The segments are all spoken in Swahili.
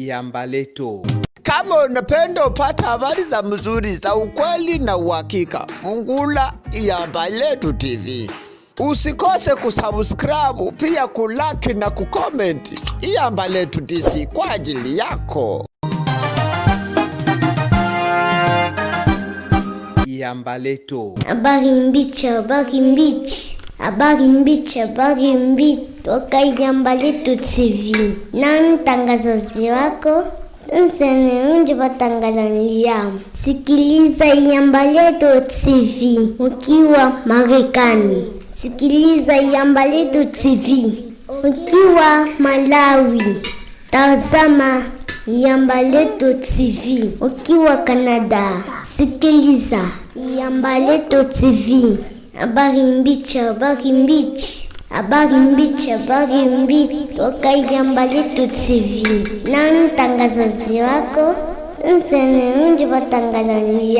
Iambaleto. Kama unapenda upata habari za mzuri za ukweli na uhakika, fungula Iambaleto TV. Usikose kusubscribe, pia kulike na kucomment. Iambaleto DC kwa ajili yako. Iambaleto. Habari mbichi, habari mbichi. Habari mbichi, habari mbichi. Toka Iambaleto TV. Na mtangazaji wako Nsene unje watangazaji. Sikiliza Iambaleto TV ukiwa Marekani. Sikiliza Iambaleto TV ukiwa Malawi. Tazama Iambaleto TV ukiwa Canada. Sikiliza Iambaleto TV. Habari mbichi, habari mbichi. Habari mbichi, habari mbichi. Toka Iambaleto TV. Na mtangazaji wako Nsene unje watangazaji.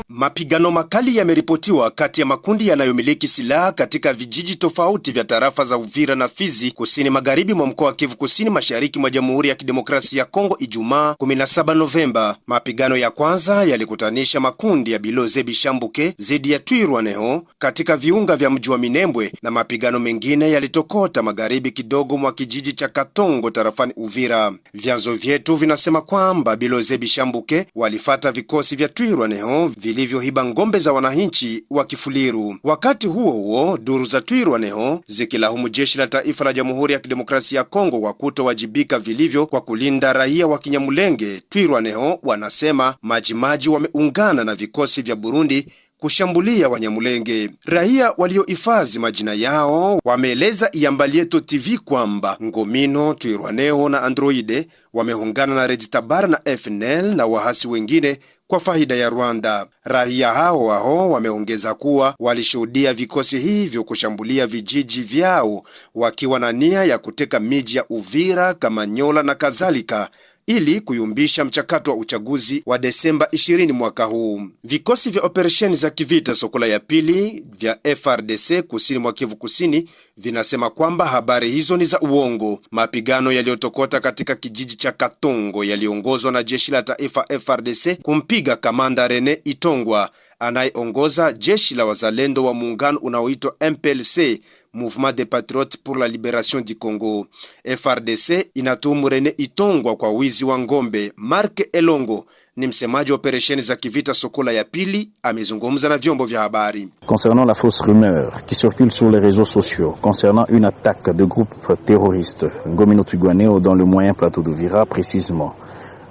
Mapigano makali yameripotiwa kati ya makundi yanayomiliki silaha katika vijiji tofauti vya tarafa za Uvira na Fizi kusini magharibi mwa mkoa wa Kivu Kusini mashariki mwa Jamhuri ya Kidemokrasia ya Kongo Ijumaa 17 Novemba. Mapigano ya kwanza yalikutanisha makundi ya Biloze Bishambuke dhidi ya Twirwaneho katika viunga vya mji wa Minembwe, na mapigano mengine yalitokota magharibi kidogo mwa kijiji cha Katongo tarafani Uvira. Vyanzo vyetu vinasema kwamba Biloze Bishambuke walifata vikosi vya Twirwaneho vilivyohiba ngombe za wananchi wa Kifuliru. Wakati huo huo, duru za Twirwaneho zikilaumu jeshi la taifa la Jamhuri ya Kidemokrasia ya Kongo kwa kutowajibika vilivyo kwa kulinda raia wa Kinyamulenge. Twirwaneho wanasema majimaji wameungana na vikosi vya Burundi kushambulia Wanyamulenge. Raia waliohifadhi majina yao wameeleza Iambaleto TV kwamba Ngomino, Twirwaneho na Androide wameungana na Red Tabara na FNL na wahasi wengine kwa faida ya Rwanda. Raia hao wameongeza kuwa walishuhudia vikosi hivyo kushambulia vijiji vyao wakiwa na nia ya kuteka miji ya Uvira, Kamanyola na kadhalika ili kuyumbisha mchakato wa uchaguzi wa Desemba 20 mwaka huu. Vikosi vya operesheni za kivita Sokola ya pili vya FRDC kusini mwa Kivu Kusini vinasema kwamba habari hizo ni za uongo. Mapigano yaliyotokota katika kijiji cha Katongo yaliongozwa na jeshi la taifa FRDC kumpiga kamanda Rene Itongwa anayeongoza jeshi la wazalendo wa muungano unaoitwa MPLC, Mouvement des Patriotes pour la Libération du Congo. FRDC inatuhumu Rene Itongwa kwa wizi wa ngombe. Mark Elongo ni msemaji wa operesheni za kivita Sokola ya pili, amezungumza na vyombo vya habari. Concernant la fausse rumeur qui circule sur les réseaux sociaux concernant une attaque de groupes terroristes Ngomino Twirwaneho dans le moyen plateau d'Uvira, précisément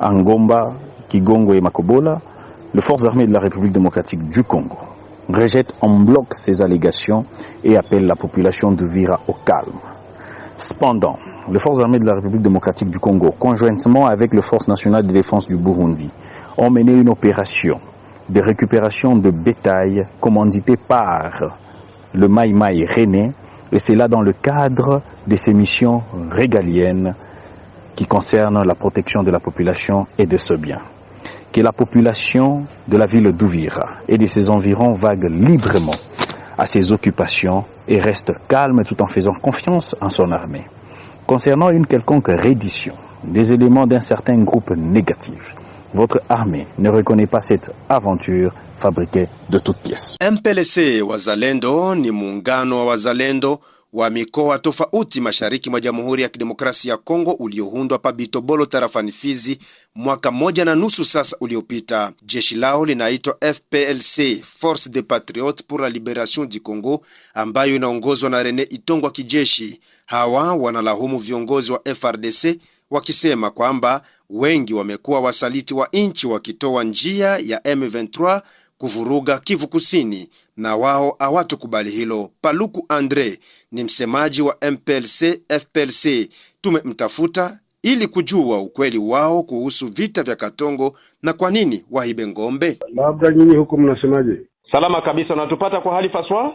Angomba, Kigongo et Makobola, les forces armées de la République démocratique du Congo rejette en bloc ces allégations et appelle la population d'Uvira au calme. Cependant, les forces armées de la République démocratique du Congo, conjointement avec les forces nationales de défense du Burundi, ont mené une opération de récupération de bétail commanditée par le Mai Mai René, et c'est là dans le cadre de ces missions régaliennes qui concernent la protection de la population et de ce bien. Que la population de la ville d'Uvira et de ses environs vague librement à ses occupations et reste calme tout en faisant confiance en son armée. Concernant une quelconque reddition des éléments d'un certain groupe négatif, votre armée ne reconnaît pas cette aventure fabriquée de toutes pièces. MPLC Wazalendo ni muungano wa wazalendo wa mikoa tofauti mashariki mwa Jamhuri ya Kidemokrasia ya Kongo ulioundwa pa Bitobolo tarafani Fizi mwaka 1.5 sasa uliopita. Jeshi lao linaitwa FPLC, Force des Patriotes pour la Libération du Congo, ambayo inaongozwa na Rene Itongwa kijeshi. Hawa wanalahumu viongozi wa FRDC wakisema kwamba wengi wamekuwa wasaliti wa nchi wakitoa njia ya M23 kuvuruga Kivu Kusini, na wao hawatukubali hilo. Paluku Andre ni msemaji wa MPLC FPLC. Tumemtafuta ili kujua ukweli wao kuhusu vita vya Katongo na kwa nini wahibe ngombe. Labda nyinyi huko mnasemaje? Salama kabisa, unatupata kwa hali faswa?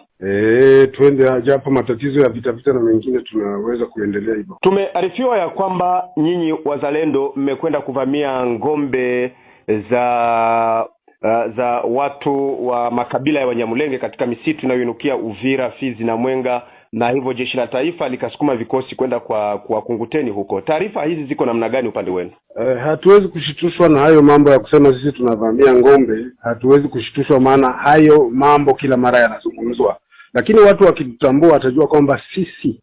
Twende japo matatizo ya vita na mengine tunaweza kuendelea hivyo. Tumearifiwa ya kwamba nyinyi wazalendo mmekwenda kuvamia ngombe za watu wa makabila ya Wanyamulenge katika misitu inayoinukia Uvira, Fizi na Mwenga na hivyo jeshi la taifa likasukuma vikosi kwenda kwa Kunguteni huko. Taarifa hizi ziko namna gani upande wenu? Hatuwezi kushitushwa na hayo mambo ya kusema sisi tunavamia ngombe. Hatuwezi kushitushwa, maana hayo mambo kila mara yanazungumzwa, lakini watu wakitutambua watajua kwamba sisi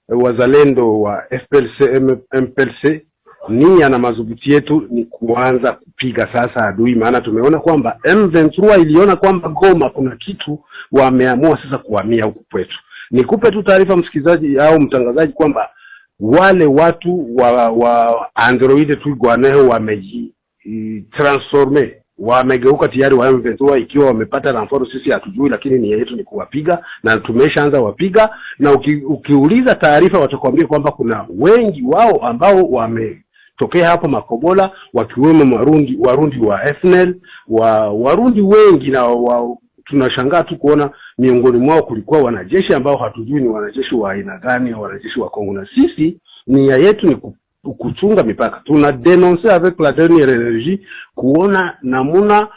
wazalendo wa FPLC MPLC nia na madhubuti yetu ni kuanza kupiga sasa adui, maana tumeona kwamba M23 iliona kwamba Goma kuna kitu, wameamua sasa kuhamia huku kwetu. Nikupe tu taarifa msikizaji au mtangazaji kwamba wale watu wa Android Twirwaneho wameji transforme, wamegeuka tayari wa M23, ikiwa wamepata renfort sisi hatujui, lakini nia yetu ni kuwapiga na tumeshaanza wapiga. Na ukiuliza taarifa watakwambia kwamba kuna wengi wao ambao wametokea hapo Makobola, wakiwemo Warundi wa FNL, Warundi wengi, na tunashangaa tu kuona miongoni mwao kulikuwa wanajeshi ambao hatujui ni wanajeshi wa aina gani, wanajeshi wa Kongo. Na sisi nia yetu ni kuchunga mipaka. Tuna denoncer avec la dernière énergie kuona namuna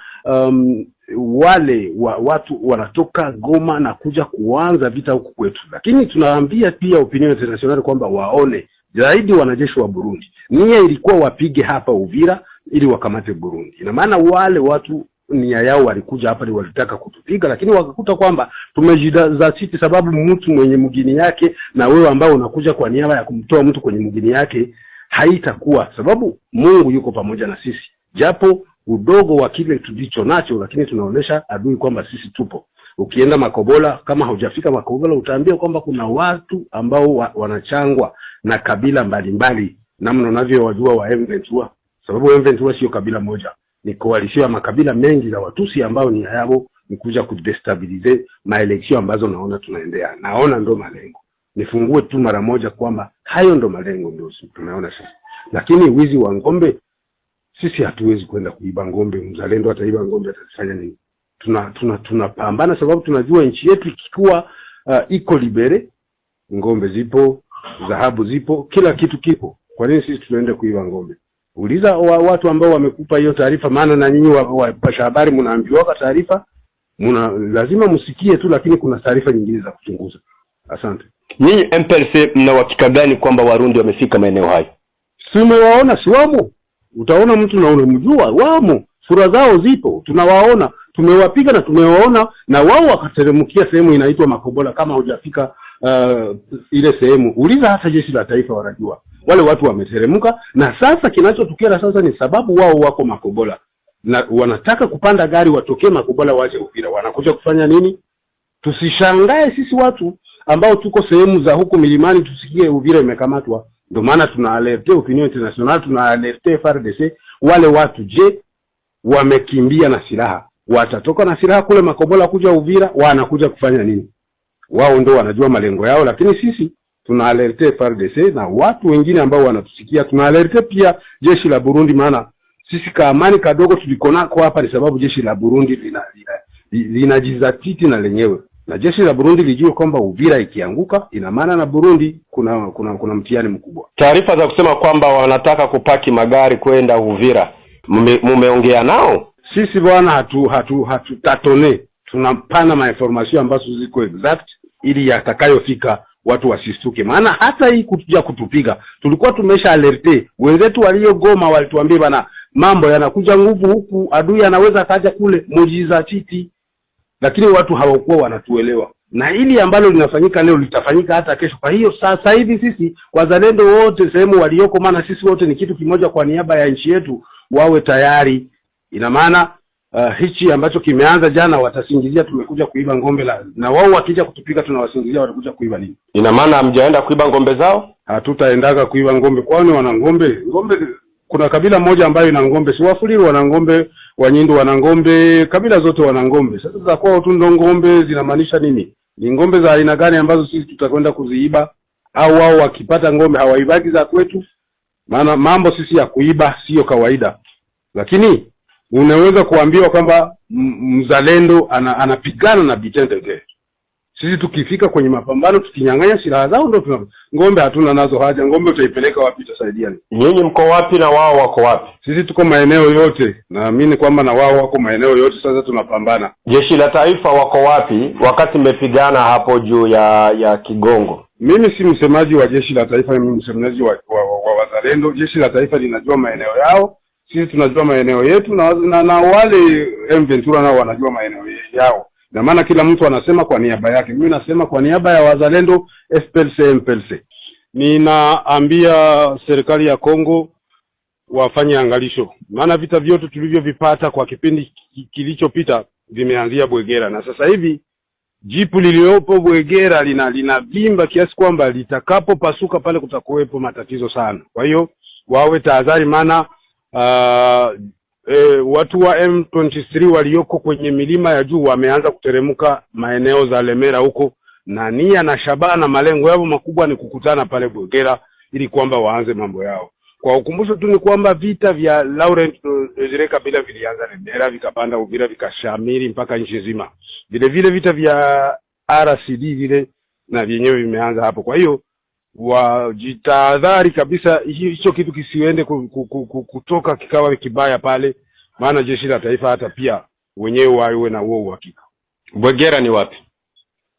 wale watu wanatoka Goma na kuja kuanza vita huku kwetu, lakini tunaambia pia opinion international kwamba waone zaidi wanajeshi wa Burundi. Nia ilikuwa wapige hapa Uvira ili wakamate Burundi. Ina maana wale watu nia yao walikuja hapa ni walitaka kutupiga, lakini wakakuta kwamba tumejidhatiti, sababu mtu mwenye mgini yake na wewe ambao unakuja kwa niaba ya kumtoa mtu kwenye mgini yake haitakuwa, sababu Mungu yuko pamoja na sisi. Japo udogo wa kile tulicho nacho, lakini tunaonesha adui kwamba sisi tupo. Ukienda Makobola, kama haujafika Makobola, utaambia kwamba kuna watu ambao wanachangwa na kabila mbalimbali, namna unavyowajua wa M23, sababu M23 sio kabila moja, ni koalisio ya makabila mengi za Watusi ambao ni yao ni kuja kudestabilize maeleksio ambazo naona tunaendea. Naona ndo malengo. Nifungue tu mara moja kwamba hayo ndo malengo ndio tunaona sisi. Lakini wizi wa ngombe, sisi hatuwezi kwenda kuiba ngombe. Mzalendo ataiba ngombe atafanya nini? Tunapambana sababu tunajua nchi yetu ikikuwa iko libere, ngombe zipo, dhahabu zipo, kila kitu kipo. Kwa nini sisi tunaenda kuiba ngombe? Uliza watu ambao wamekupa hiyo taarifa, maana na nyinyi wapasha habari mnaambiwa taarifa, lazima msikie tu, lakini kuna taarifa nyingine za kuchunguza. Asante. Nyinyi MPLC mna uhakika gani kwamba Warundi wamefika maeneo hayo? Tumewaona, si wamo. Utaona mtu na unamjua, wamo. Sura zao zipo, tunawaona, tumewapiga na tumewaona, na wao wakateremkia sehemu inaitwa Makobola. Kama hujafika ile sehemu, uliza hata jeshi la taifa wanajua. Wale watu wameteremka, na sasa kinachotokea sasa ni sababu wao wako Makobola na wanataka kupanda gari watokee Makobola waje Uvira. Wanakuja kufanya nini? Tusishangae sisi watu ambao tuko sehemu za huko milimani tusikie Uvira imekamatwa. Ndio maana tuna alerte opinion international, tuna alerte FARDC. Wale watu je, wamekimbia na silaha? Watatoka na silaha kule Makobola kuja Uvira? Wanakuja kufanya nini? Wao ndio wanajua malengo yao, lakini sisi tuna alerte FARDC na watu wengine ambao wanatusikia. Tuna alerte pia jeshi la Burundi, maana sisi kaamani kadogo tulikonako hapa ni sababu jeshi la Burundi linajizatiti na lenyewe. Na jeshi la Burundi lijue kwamba Uvira ikianguka ina maana na Burundi kuna mtihani mkubwa. Taarifa za kusema kwamba wanataka kupaki magari kwenda Uvira, mumeongea nao? Sisi bwana hatutatone. Tunapana ma-information ambazo ziko exact ili yatakayofika watu wasistuke. Maana hata hii kuja kutupiga tulikuwa tumesha alerte. Wenzetu walio Goma walituambia bana, mambo yanakuja nguvu huku, adui anaweza kaja kule, mujizatiti. Lakini watu hawakuwa wanatuelewa. Na hili ambalo linafanyika leo litafanyika hata kesho. Kwa hiyo sasa hivi sisi wazalendo wote sehemu walioko, maana sisi wote ni kitu kimoja kwa niaba ya nchi yetu, wawe tayari. Ina maana hichi ambacho kimeanza jana watasingizia tumekuja kuiba ngombe, na wao wakija kutupiga tunawasingizia watakuja kuiba nini? Ina maana hamjaenda kuiba ngombe zao? Hatutaendaga kuiba ngombe. Kwani wana ngombe? Kuna kabila moja ambayo ina ngombe, si Wafuliru wana ngombe, Wanyindu wana ngombe, kabila zote wana ngombe. Sasa za kwao tu ndo ngombe zinamaanisha nini? Ni ngombe za aina gani ambazo sisi tutakwenda kuziiba? Au wao wakipata ngombe hawaibaki za kwetu? Maana mambo sisi ya kuiba sio kawaida. Lakini unaweza kuambiwa kwamba mzalendo anapigana na vitendo. Sisi tukifika kwenye mapambano tukinyang'anya silaha zao ndio ng'ombe hatuna nazo haja. Ng'ombe utaipeleka wapi, itasaidia nini? Nyinyi mko wapi na wao wako wapi? Sisi tuko maeneo yote. Naamini kwamba na wao wako maeneo yote, sasa tunapambana. Jeshi la taifa wako wapi wakati mmepigana hapo juu ya Kigongo? Mimi si msemaji wa jeshi la taifa, mimi msemaji wa wazalendo. Jeshi la taifa linajua maeneo yao, sisi tunajua maeneo yetu, na wale Ventura nao wanajua maeneo yao. Na maana kila mtu anasema kwa niaba yake. Mimi nasema kwa niaba ya wazalendo MPLC. Ninaambia serikali ya Kongo wafanye angalisho. Maana vita vyote tulivyovipata kwa kipindi kilichopita vimeanzia Bwegera, na sasa hivi jipu liliopo Bwegera linavimba kiasi kwamba litakapopasuka pale kutakuwepo matatizo sana. Kwa hiyo wawe tahadhari, maana watu wa M23 walioko kwenye milima ya juu wameanza kuteremka maeneo za Lemera huko, na nia na shabaha na malengo yao makubwa ni kukutana pale Bwegera ili kwamba waanze mambo yao. Kwa ukumbusho tu ni kwamba vita vya Laurent Desire Kabila vilianza Lemera, vikapanda Uvira, vikashamiri mpaka nchi nzima. Vile vile vita vya RCD vile na vyenyewe vimeanza hapo. Kwa hiyo wajitahadhari kabisa hicho kitu kisiende kutoka kikawa kibaya pale, maana jeshi la taifa hata pia wenyewe wawe na huo uhakika. Bwegera ni wapi?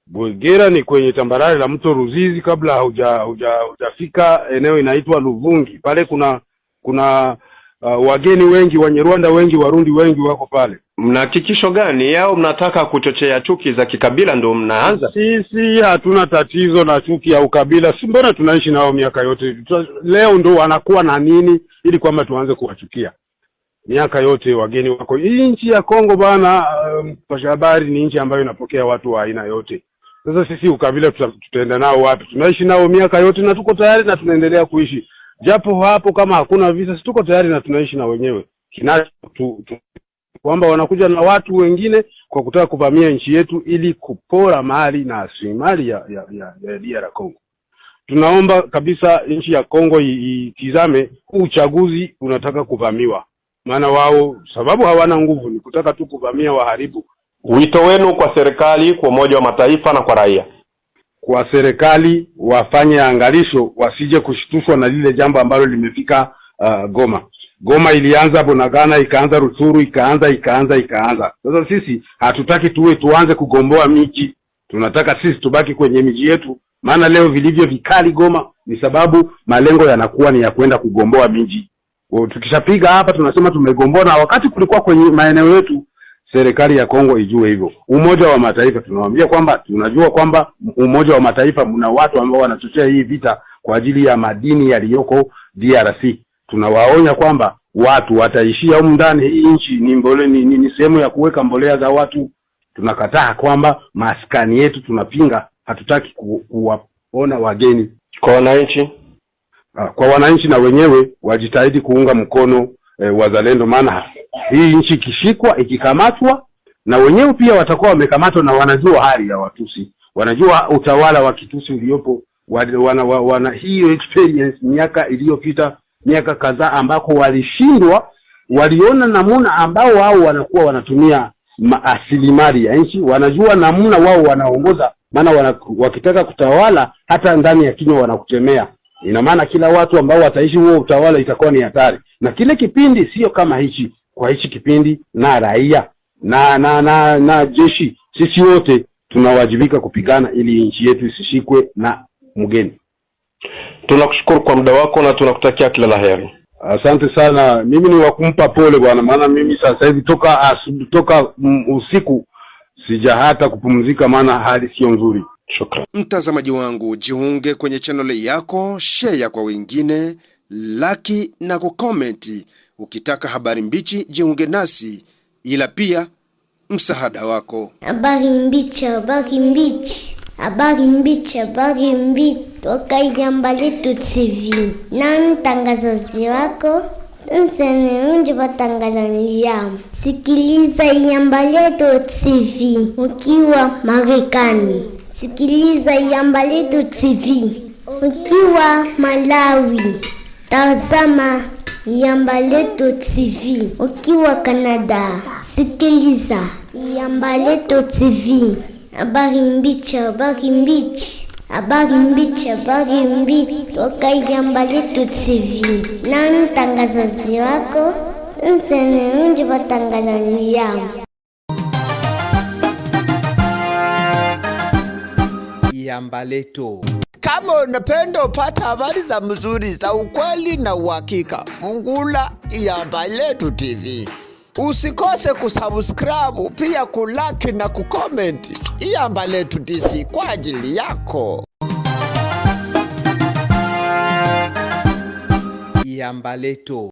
Bwegera ni kwenye tambarare la mto Ruzizi, kabla hujafika eneo inaitwa Luvungi. Pale kuna wageni wengi, Wanyarwanda wengi, Warundi wengi wako pale. Mna hakikisho gani au mnataka kuchochea chuki za kikabila ndio mnaanza? Sisi hatuna tatizo na chuki ya ukabila. Si mbona tunaishi nao miaka yote. Leo ndio wanakuwa na nini ili kwamba tuanze kuwachukia? Miaka yote wageni wako. Hii nchi ya Kongo bana, pasha habari, ni nchi ambayo inapokea watu wa aina yote. Sasa sisi ukabila tutaenda nao wapi? Tunaishi nao miaka yote na tuko tayari na tunaendelea kuishi. Japo hapo kama hakuna visa, tuko tayari na tunaishi na wenyewe. Kwamba wanakuja na watu wengine kwa kutaka kuvamia nchi yetu ili kupora mali na rasilimali ya DR Congo. Tunaomba kabisa nchi ya Kongo itizame uchaguzi unataka kuvamiwa. Maana wao sababu hawana nguvu, ni kutaka tu kuvamia, waharibu. Wito wenu kwa serikali, kwa Umoja wa Mataifa na kwa raia? Kwa serikali wafanye angalisho, wasije kushtushwa na lile jambo ambalo limefika Goma. Goma ilianza Bunagana, ikaanza Ruchuru, ikaanza. Sasa sisi hatutaki tuanze kugomboa miji. Tunataka sisi tubaki kwenye miji yetu. Maana leo vilivyo vikali Goma ni sababu malengo yanakuwa ni ya kwenda kugomboa miji. Tukishapiga hapa tunasema tumegomboa, na wakati kulikuwa kwenye maeneo yetu. Serikali ya Kongo ijue hivyo. Umoja wa Mataifa tunawaambia kwamba tunajua kwamba Umoja wa Mataifa mna watu ambao wanachochea hii vita kwa ajili ya madini yaliyoko DRC. Tunawaonya kwamba watu wataishia humu ndani. Hii nchi ni sehemu ya kuweka mbolea za watu. Tunakataa kwamba maskani yetu, tunapinga, hatutaki kuwaona wageni. Kwa wananchi? Kwa wananchi na wenyewe wajitahidi kuunga mkono wazalendo, maana hii nchi ikishikwa, ikikamatwa, na wenyewe pia watakuwa wamekamatwa, na wanajua hali ya Watusi, wanajua utawala wa Kitusi uliopo, wana hiyo experience miaka iliyopita, miaka kadhaa ambako walishindwa, waliona namuna ambao wao wanakuwa wanatumia rasilimali ya nchi, wanajua namuna wao wanaongoza, maana wakitaka kutawala hata ndani ya kinywa wanakutemea. Ina maana kila watu ambao wataishi huo utawala itakuwa ni hatari. Na kile kipindi sio kama hichi. Kwa hichi kipindi na raia na jeshi, sisi wote tunawajibika kupigana ili nchi yetu isishikwe na mgeni. Tunakushukuru kwa muda wako na tunakutakia kila laheri. Asante sana. Mimi ni wakumpa pole bwana, maana mimi sasa hivi toka usiku sija hata kupumzika, maana hali sio nzuri. Shukrani. Mtazamaji wangu, jiunge kwenye channel yako, share kwa wengine, like na kukomenti. Ukitaka habari mbichi, jiunge nasi, ila pia msaada wako. Habari mbichi, habari mbichi. Habari mbichi, habari mbichi. Toka Jambo Letu TV. Na mtangazaji wako Msene watangazaji. Sikiliza Jambo Letu TV ukiwa Marekani. Sikiliza Jambo Letu TV ukiwa Malawi. Tazama Jambo Letu TV ukiwa Canada. Sikiliza Jambo Letu TV Habari mbichi, habari mbichi. Habari mbichi, habari mbichi. Toka Jambo Letu TV. Na mtangazaji wako Msene watangazaji yangu. Jambo Letu. Kama unapenda upata habari za mzuri za ukweli na uhakika, fungula Jambo Letu TV. Usikose kusubscribe, pia kulike na kucomment. Jambo Letu TV kwa ajili yako. Jambo Letu.